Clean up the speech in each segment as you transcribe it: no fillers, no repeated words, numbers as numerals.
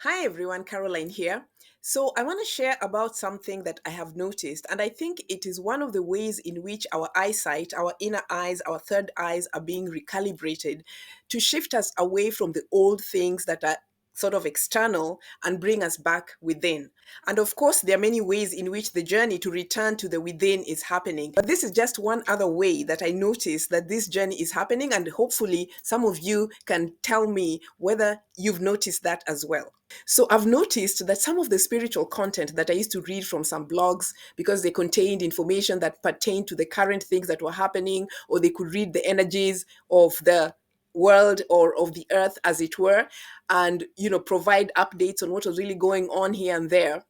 Hi everyone, Caroline here. So, I want to share about something that I have noticed, and I think it is one of the ways in which our eyesight, our inner eyes, our third eyes are being recalibrated to shift us away from the old things that are sort of external and bring us back within. And of course, there are many ways in which the journey to return to the within is happening. But this is just one other way that I notice that this journey is happening, and hopefully, some of you can tell me whether you've noticed that as well. So I've noticed that some of the spiritual content that I used to read from some blogs, because they contained information that pertained to the current things that were happening, or they could read the energies of the world or of the earth, as it were, and provide updates on what was really going on here and there.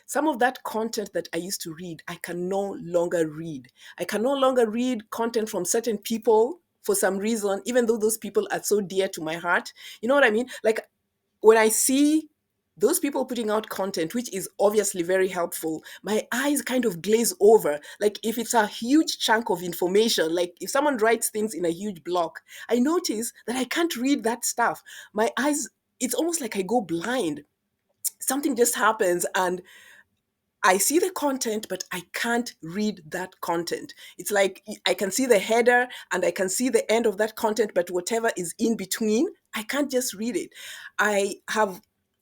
Some of that content that I used to read, I can no longer read. I can no longer read content from certain people for some reason, even though those people are so dear to my heart. You know what I mean? Like, when I see those people putting out content, which is obviously very helpful, my eyes kind of glaze over. Like, if it's a huge chunk of information, like if someone writes things in a huge block, I notice that I can't read that stuff. My eyes, it's almost like I go blind. Something just happens, and I see the content, but I can't read that content. It's like I can see the header and I can see the end of that content, but whatever is in between, I can't just read it. I have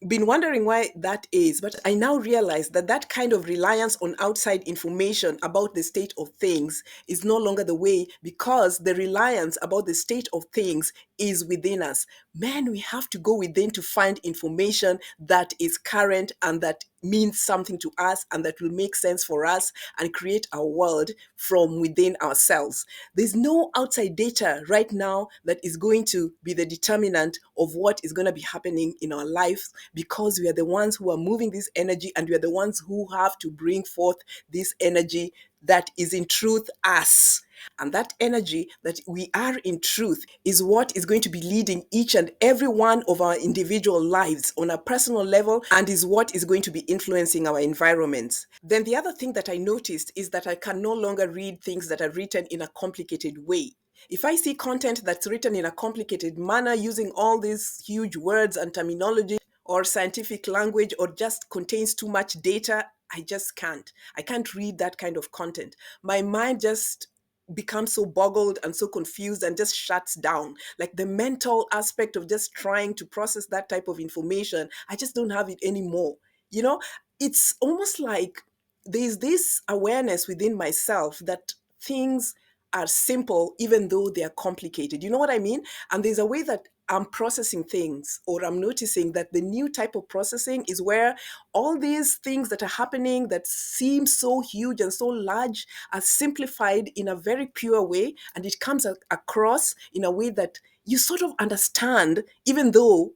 been wondering why that is, but I now realize that that kind of reliance on outside information about the state of things is no longer the way, because the reliance about the state of things is within us. Man, we have to go within to find information that is current and that means something to us and that will make sense for us and create a world from within ourselves. There's no outside data right now that is going to be the determinant of what is going to be happening in our lives, because we are the ones who are moving this energy, and we are the ones who have to bring forth this energy that is in truth us. And that energy that we are in truth is what is going to be leading each and every one of our individual lives on a personal level, and is what is going to be influencing our environments. Then the other thing that I noticed is that I can no longer read things that are written in a complicated way. If I see content that's written in a complicated manner using all these huge words and terminology or scientific language, or just contains too much data, I just can't. I can't read that kind of content. My mind just becomes so boggled and so confused and just shuts down. Like, the mental aspect of just trying to process that type of information, I just don't have it anymore. You know, it's almost like there's this awareness within myself that things are simple even though they are complicated. You know what I mean? And there's a way that I'm processing things, or I'm noticing that the new type of processing is where all these things that are happening that seem so huge and so large are simplified in a very pure way, and it comes across in a way that you sort of understand, even though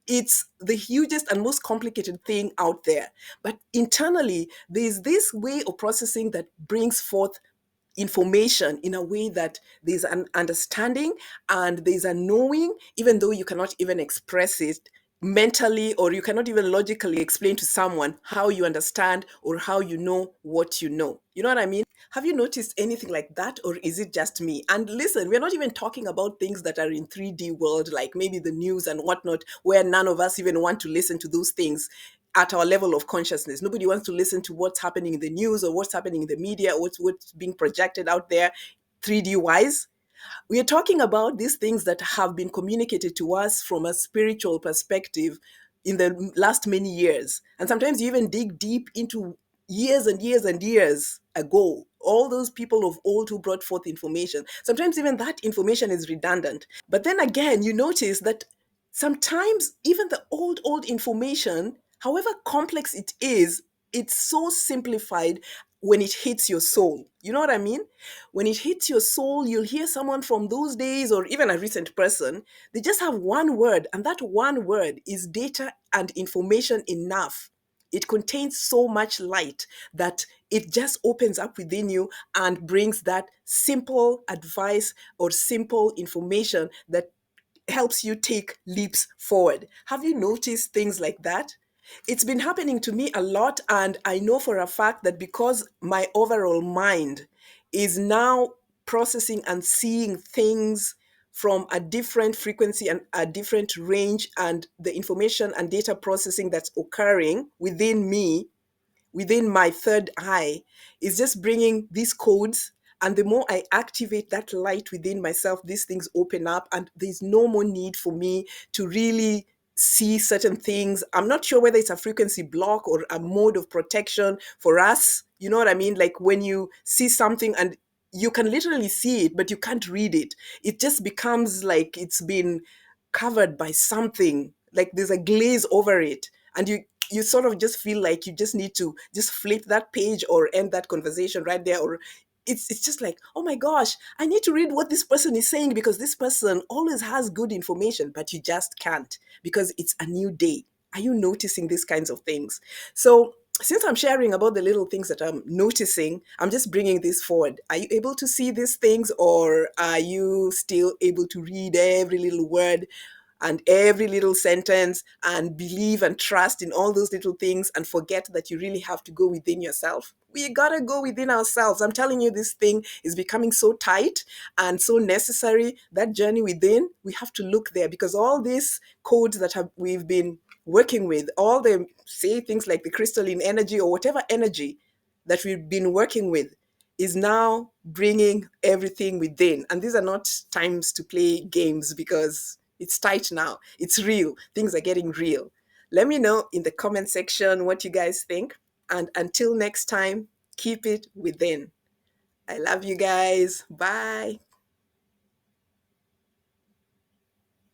it's the hugest and most complicated thing out there. But internally, there's this way of processing that brings forth information in a way that there's an understanding and there's a knowing, even though you cannot even express it mentally, or you cannot even logically explain to someone how you understand or how you know what you know. You know what I mean? Have you noticed anything like that, or is it just me? And listen, we're not even talking about things that are in 3D world, like maybe the news and whatnot, where none of us even want to listen to those things at our level of consciousness. Nobody wants to listen to what's happening in the news or what's happening in the media or what's being projected out there 3D wise. We are talking about these things that have been communicated to us from a spiritual perspective in the last many years. And sometimes you even dig deep into years and years and years ago. All those people of old who brought forth information. Sometimes even that information is redundant. But then again, you notice that sometimes even the old information, however complex it is, it's so simplified when it hits your soul. You know what I mean? When it hits your soul, you'll hear someone from those days or even a recent person. They just have one word, and that one word is data and information enough. It contains so much light that it just opens up within you and brings that simple advice or simple information that helps you take leaps forward. Have you noticed things like that? It's been happening to me a lot, and I know for a fact that because my overall mind is now processing and seeing things from a different frequency and a different range, and the information and data processing that's occurring within me, within my third eye, is just bringing these codes. And the more I activate that light within myself, these things open up, and there's no more need for me to really see certain things. I'm not sure whether it's a frequency block or a mode of protection for us. You know what I mean? Like when you see something and you can literally see it, but you can't read it. It just becomes like it's been covered by something, like there's a glaze over it. And you sort of just feel like you just need to just flip that page or end that conversation right there. Or it's just like, oh my gosh, I need to read what this person is saying, because this person always has good information, but you just can't, because it's a new day. Are you noticing these kinds of things? So since I'm sharing about the little things that I'm noticing, I'm just bringing this forward. Are you able to see these things, or are you still able to read every little word and every little sentence and believe and trust in all those little things and forget that you really have to go within yourself? We gotta go within ourselves. I'm telling you, this thing is becoming so tight and so necessary. That journey within, we have to look there, because all these codes that we've been working with, all the, say, things like the crystalline energy or whatever energy that we've been working with, is now bringing everything within. And these are not times to play games, because it's tight now. It's real. Things are getting real. Let me know in the comment section what you guys think. And until next time, keep it within. I love you guys. Bye.